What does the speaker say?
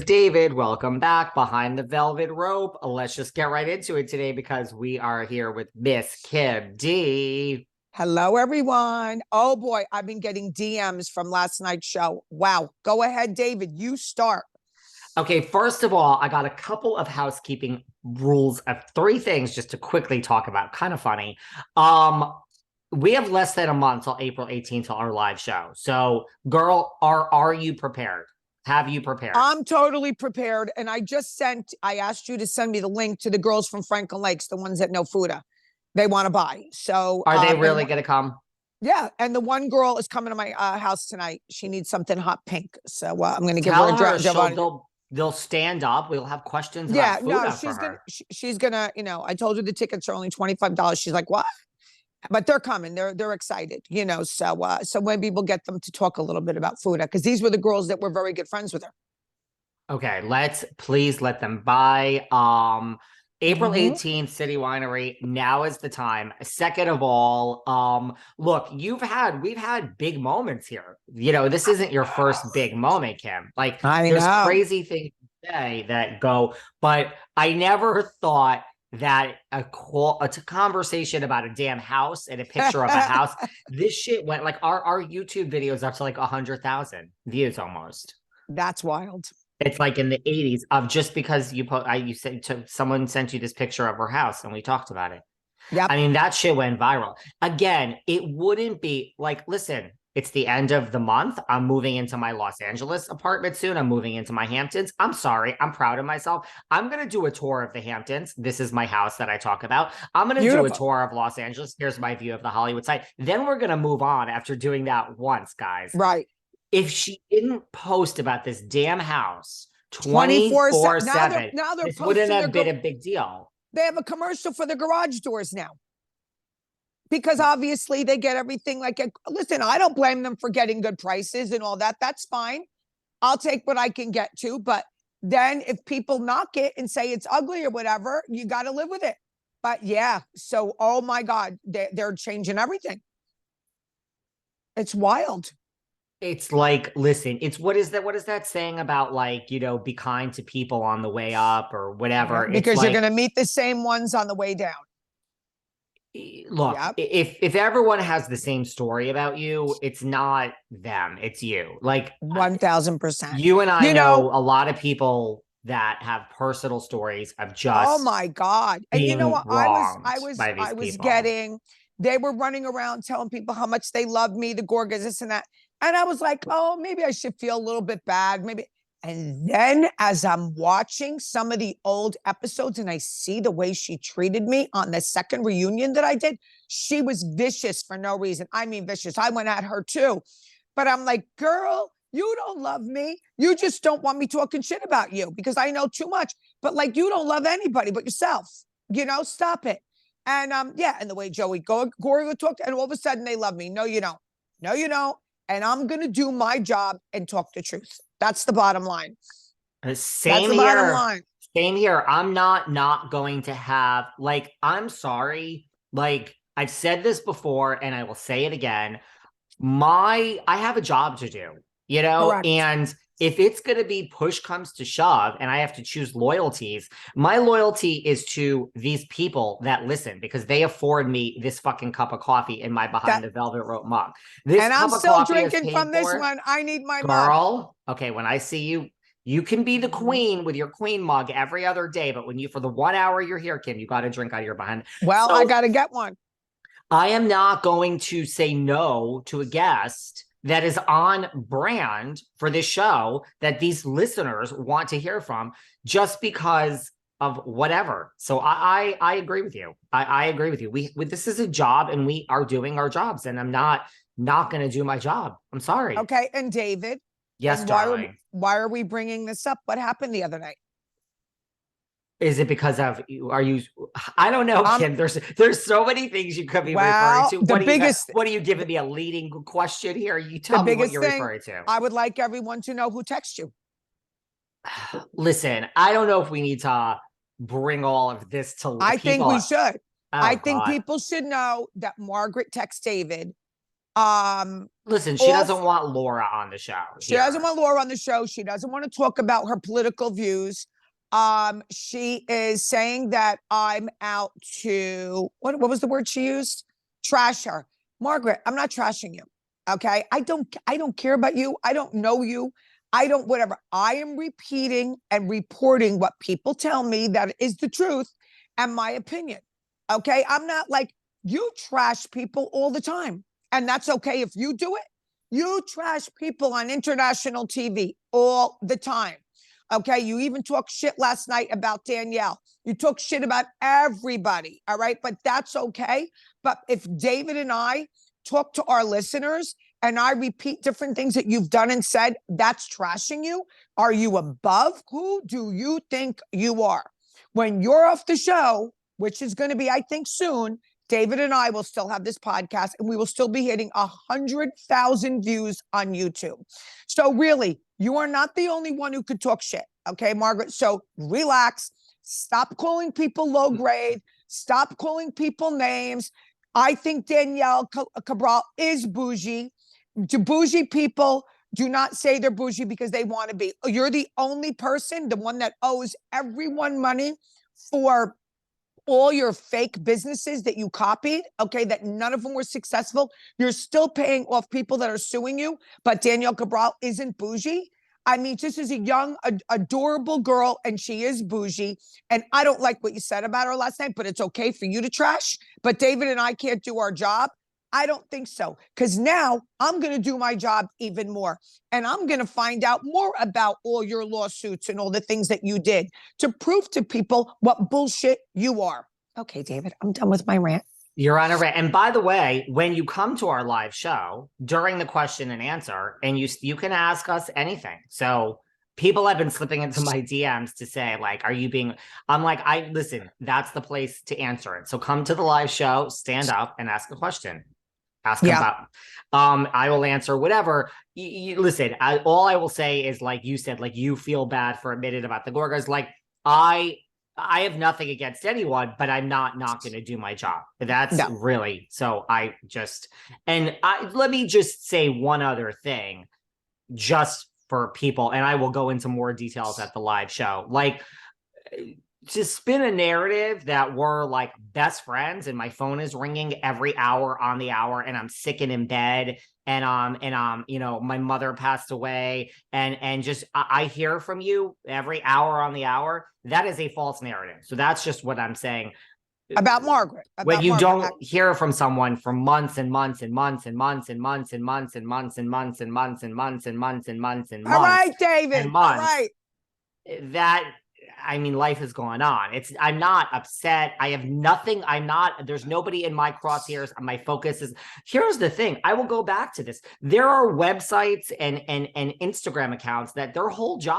David, welcome back behind the velvet rope. Let's just get right into it today because we are here with Miss Kim D. Hello, everyone. Oh boy, I've been getting DMs from last night's show. Wow. Go ahead, David. You start. Okay, first of all, I got a couple of housekeeping rules of three things just to quickly talk about. Kind of funny. We have less than a month till April 18th till our live show. So, girl, are you prepared? Have you prepared? I'm totally prepared. And I asked you to send me the link to the girls from Franklin Lakes, the ones that know Fuda. They want to buy. So Are they really going to come? Yeah. And the one girl is coming to my house tonight. She needs something hot pink. So I'm going to give Tell her a her they'll stand up. We'll have questions about Fuda for her. She's gonna, I told her the tickets are only $25. She's like, what? But they're coming. They're excited, so maybe we'll get them to talk a little bit about Fuda because these were the girls that were very good friends with her. Okay, please let them buy. April 18th, City Winery. Now is the time. Second of all, look, we've had big moments here. This isn't your first big moment, Kim. Like, there's crazy things to say that go, but I never thought that a conversation about a damn house and a picture of a house, this shit went like our YouTube videos up to like 100,000 views almost. That's wild. It's like in the 80s of just because you said someone sent you this picture of her house and we talked about it. Yeah. I mean, that shit went viral. Again, it wouldn't be like, listen, it's the end of the month. I'm moving into my Los Angeles apartment soon. I'm moving into my Hamptons. I'm sorry. I'm proud of myself. I'm going to do a tour of the Hamptons. This is my house that I talk about. I'm going to do a tour of Los Angeles. Here's my view of the Hollywood side. Then we're going to move on after doing that once, guys. Right. If she didn't post about this damn house 24/7, this wouldn't have been a big deal. They have a commercial for the garage doors now. Because obviously they get everything listen, I don't blame them for getting good prices and all that. That's fine. I'll take what I can get to. But then if people knock it and say it's ugly or whatever, you got to live with it. But yeah, so, oh my God, they're changing everything. It's wild. It's like, listen, what is that saying about be kind to people on the way up or whatever? Because you're going to meet the same ones on the way down. Look, if everyone has the same story about you, it's not them, it's you. Like 1000%. You and I know a lot of people that have personal stories of just, oh my God. And you know what? I was getting, they were running around telling people how much they love me, the Gorgas, this and that. And I was like, oh, maybe I should feel a little bit bad. Maybe. And then as I'm watching some of the old episodes and I see the way she treated me on the second reunion that I did, she was vicious for no reason. I mean, vicious. I went at her too. But I'm like, girl, you don't love me. You just don't want me talking shit about you because I know too much. But you don't love anybody but yourself. Stop it. And and the way Joey Gorga talked, and all of a sudden they love me. No, you don't. No, you don't. And I'm going to do my job and talk the truth. That's the bottom line. Same here. Bottom line. Same here. I'm not going to have, I'm sorry. I've said this before and I will say it again. I have a job to do, Correct. And if it's going to be push comes to shove and I have to choose loyalties, my loyalty is to these people that listen because they afford me this fucking cup of coffee in my behind the velvet rope mug. And I'm still drinking from this one. I need my mug. Okay, when I see you, you can be the queen with your queen mug every other day, but for the 1 hour you're here, Kim, you got to drink out of your behind. Well, I got to get one. I am not going to say no to a guest that is on brand for this show that these listeners want to hear from just because of whatever. So I agree with you. I agree with you. This is a job and we are doing our jobs and I'm not going to do my job. I'm sorry. Okay. And David. Yes, darling. Why are we bringing this up? What happened the other night? Is it because of, I don't know, Kim, there's so many things you could be referring to. What are you giving me a leading question here? You tell me what you're referring to. I would like everyone to know who texted you. Listen, I don't know if we need to bring all of this to I think we should. I think people should know that Margaret texted David Listen, she doesn't want Laura on the show. She doesn't want Laura on the show. She doesn't want to talk about her political views. She is saying that I'm out to, what was the word she used? Trash her. Margaret, I'm not trashing you. Okay. I don't care about you. I don't know you. I don't, whatever. I am repeating and reporting what people tell me that is the truth and my opinion. Okay. I'm not like, you trash people all the time. And that's okay if you do it. You trash people on international TV all the time. Okay. You even talk shit last night about Danielle. You talk shit about everybody. All right. But that's okay. But if David and I talk to our listeners and I repeat different things that you've done and said, that's trashing you. Are you above? Who do you think you are? When you're off the show, which is going to be, I think, soon, David and I will still have this podcast and we will still be hitting 100,000 views on YouTube. So really, you are not the only one who could talk shit. Okay, Margaret? So relax. Stop calling people low grade. Stop calling people names. I think Danielle Cabral is bougie. Bougie people do not say they're bougie because they want to be. You're the only person, the one that owes everyone money for all your fake businesses that you copied, okay, that none of them were successful. You're still paying off people that are suing you, but Danielle Cabral isn't bougie. I mean, this is a young, adorable girl, and she is bougie. And I don't like what you said about her last night, but it's okay for you to trash. But David and I can't do our job. I don't think so. Because now I'm going to do my job even more. And I'm going to find out more about all your lawsuits and all the things that you did to prove to people what bullshit you are. Okay, David, I'm done with my rant. You're on a rant. And by the way, when you come to our live show during the question and answer, and you can ask us anything. So people have been slipping into my DMs to say, like, are you being, I'm like, listen, that's the place to answer it. So come to the live show, stand up and ask a question. Ask about, I will answer whatever. Listen, all I will say is, like you said, like, you feel bad for a minute about the Gorgas. Like, I have nothing against anyone, but I'm not going to do my job. That's really, so I just, and let me just say one other thing just for people, and I will go into more details at the live show. Like, to spin a narrative that we're like best friends and my phone is ringing every hour on the hour and I'm sick and in bed and you know, my mother passed away and just I hear from you every hour on the hour. That is a false narrative. So that's just what I'm saying about Margaret. When you don't hear from someone for months and months and months and months and months and months and months and months and months and months and months and months and months. All right, David. All right. That, I mean, life is going on. I'm not upset. I have nothing. There's nobody in my crosshairs. My focus is, here's the thing. I will go back to this. There are websites and Instagram accounts that their whole job